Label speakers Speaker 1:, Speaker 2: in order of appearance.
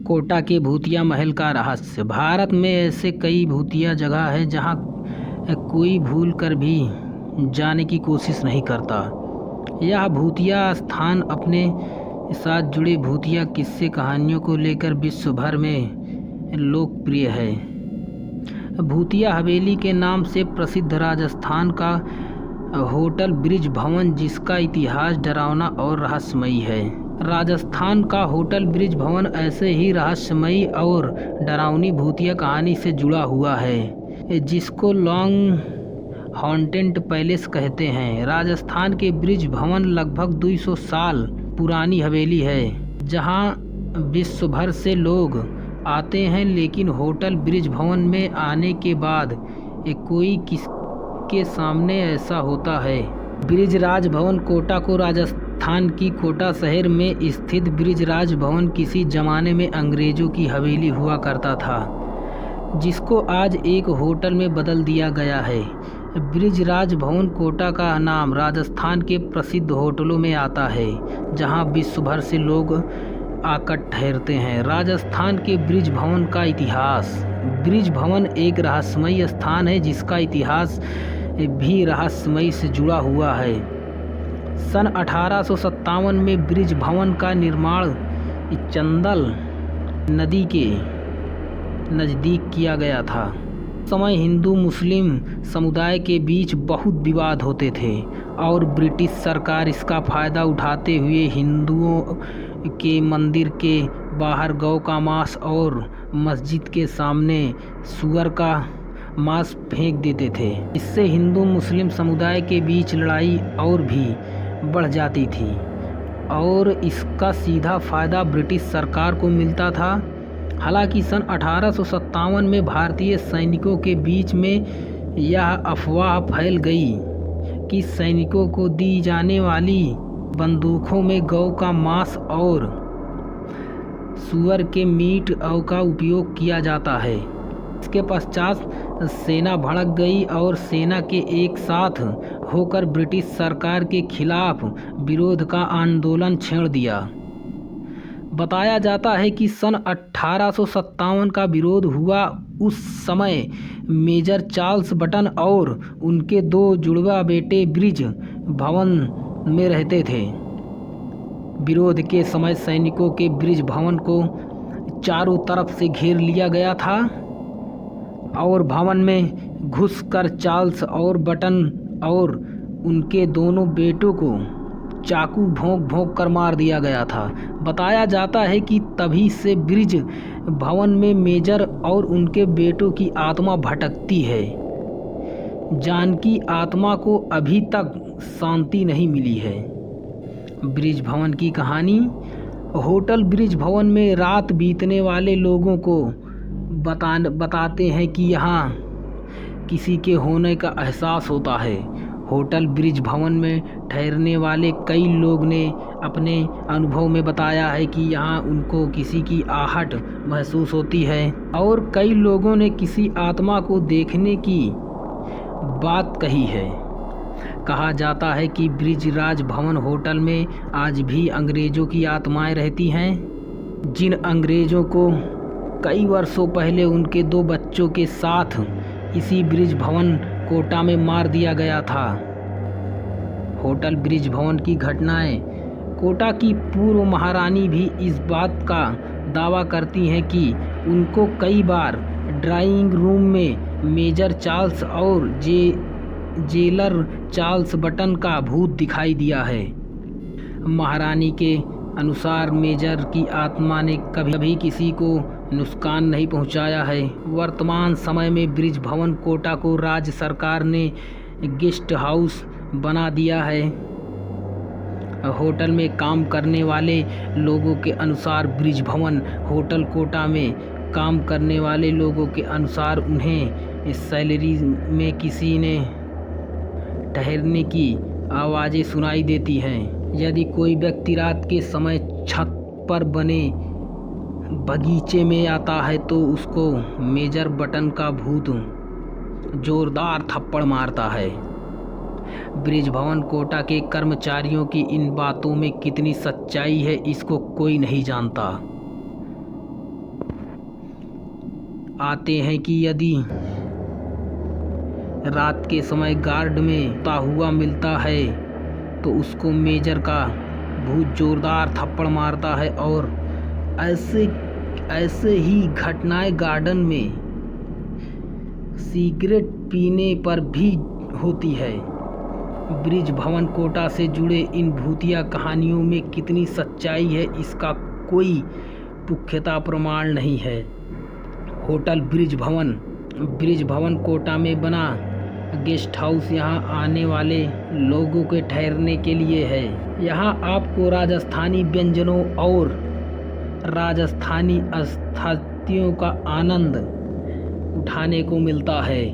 Speaker 1: कोटा के भूतिया महल का रहस्य। भारत में ऐसे कई भूतिया जगह है जहां कोई भूल कर भी जाने की कोशिश नहीं करता। यह भूतिया स्थान अपने साथ जुड़े भूतिया किस्से कहानियों को लेकर विश्व भर में लोकप्रिय है। भूतिया हवेली के नाम से प्रसिद्ध राजस्थान का होटल ब्रिज भवन, जिसका इतिहास डरावना और रहस्यमयी है। राजस्थान का होटल ब्रिज भवन ऐसे ही रहस्यमयी और डरावनी भूतिया कहानी से जुड़ा हुआ है, जिसको लॉन्ग हॉन्टेड पैलेस कहते हैं। राजस्थान के ब्रिज भवन लगभग 200 साल पुरानी हवेली है, जहां विश्व भर से लोग आते हैं, लेकिन होटल ब्रिज भवन में आने के बाद कोई किसके सामने ऐसा होता है। ब्रिज राज भवन कोटा को राजस्थान की कोटा शहर में स्थित ब्रिज राज भवन किसी जमाने में अंग्रेजों की हवेली हुआ करता था, जिसको आज एक होटल में बदल दिया गया है। ब्रिज राज भवन कोटा का नाम राजस्थान के प्रसिद्ध होटलों में आता है, जहां विश्व भर से लोग आकर ठहरते हैं। राजस्थान के ब्रिज भवन का इतिहास। ब्रिज भवन एक रहस्यमयी स्थान है, जिसका इतिहास भी रहस्यमयी से जुड़ा हुआ है। सन 1857 में ब्रिज भवन का निर्माण चंदल नदी के नज़दीक किया गया था। उस समय हिंदू मुस्लिम समुदाय के बीच बहुत विवाद होते थे और ब्रिटिश सरकार इसका फ़ायदा उठाते हुए हिंदुओं के मंदिर के बाहर गौ का मांस और मस्जिद के सामने सुअर का मांस फेंक देते थे। इससे हिंदू मुस्लिम समुदाय के बीच लड़ाई और भी बढ़ जाती थी और इसका सीधा फ़ायदा ब्रिटिश सरकार को मिलता था। हालांकि सन 1857 में भारतीय सैनिकों के बीच में यह अफवाह फैल गई कि सैनिकों को दी जाने वाली बंदूकों में गौ का मांस और सुअर के मीट का उपयोग किया जाता है। इसके पश्चात सेना भड़क गई और सेना के एक साथ होकर ब्रिटिश सरकार के खिलाफ विरोध का आंदोलन छेड़ दिया। बताया जाता है कि सन 1857 का विरोध हुआ उस समय मेजर चार्ल्स बटन और उनके 2 जुड़वा बेटे ब्रिज भवन में रहते थे। विरोध के समय सैनिकों के ब्रिज भवन को चारों तरफ से घेर लिया गया था और भवन में घुसकर चार्ल्स और बटन और उनके दोनों बेटों को चाकू भोंक भोंक कर मार दिया गया था। बताया जाता है कि तभी से ब्रिज भवन में मेजर और उनके बेटों की आत्मा भटकती है। जानकी आत्मा को अभी तक शांति नहीं मिली है। ब्रिज भवन की कहानी। होटल ब्रिज भवन में रात बीतने वाले लोगों को बताते हैं कि यहाँ किसी के होने का एहसास होता है। होटल ब्रिज भवन में ठहरने वाले कई लोग ने अपने अनुभव में बताया है कि यहाँ उनको किसी की आहट महसूस होती है और कई लोगों ने किसी आत्मा को देखने की बात कही है। कहा जाता है कि ब्रिज राज भवन होटल में आज भी अंग्रेज़ों की आत्माएं रहती हैं, जिन अंग्रेज़ों को कई वर्षों पहले उनके 2 बच्चों के साथ इसी ब्रिज भवन कोटा में मार दिया गया था। होटल ब्रिज भवन की घटनाएं। कोटा की पूर्व महारानी भी इस बात का दावा करती हैं कि उनको कई बार ड्राइंग रूम में मेजर चार्ल्स और जेलर चार्ल्स बटन का भूत दिखाई दिया है। महारानी के अनुसार मेजर की आत्मा ने कभी किसी को नुकसान नहीं पहुंचाया है। वर्तमान समय में ब्रिज भवन कोटा को राज्य सरकार ने गेस्ट हाउस बना दिया है। होटल में काम करने वाले लोगों के अनुसार ब्रिज भवन होटल कोटा में काम करने वाले लोगों के अनुसार उन्हें सैलरी में किसी ने ठहरने की आवाज़ें सुनाई देती हैं। यदि कोई व्यक्ति रात के समय छत पर बने बगीचे में आता है तो उसको मेजर बटन का भूत जोरदार थप्पड़ मारता है। ब्रिज भवन कोटा के कर्मचारियों की इन बातों में कितनी सच्चाई है, इसको कोई नहीं जानता। आते हैं कि यदि रात के समय गार्ड में सोता हुआ मिलता है तो उसको मेजर का भूत जोरदार थप्पड़ मारता है। और ऐसे ही घटनाएं गार्डन में सिगरेट पीने पर भी होती है। ब्रिज भवन कोटा से जुड़े इन भूतिया कहानियों में कितनी सच्चाई है इसका कोई पुख्ता प्रमाण नहीं है। होटल ब्रिज भवन कोटा में बना गेस्ट हाउस यहाँ आने वाले लोगों के ठहरने के लिए है। यहाँ आपको राजस्थानी व्यंजनों और राजस्थानी स्थापत्यों का आनंद उठाने को मिलता है।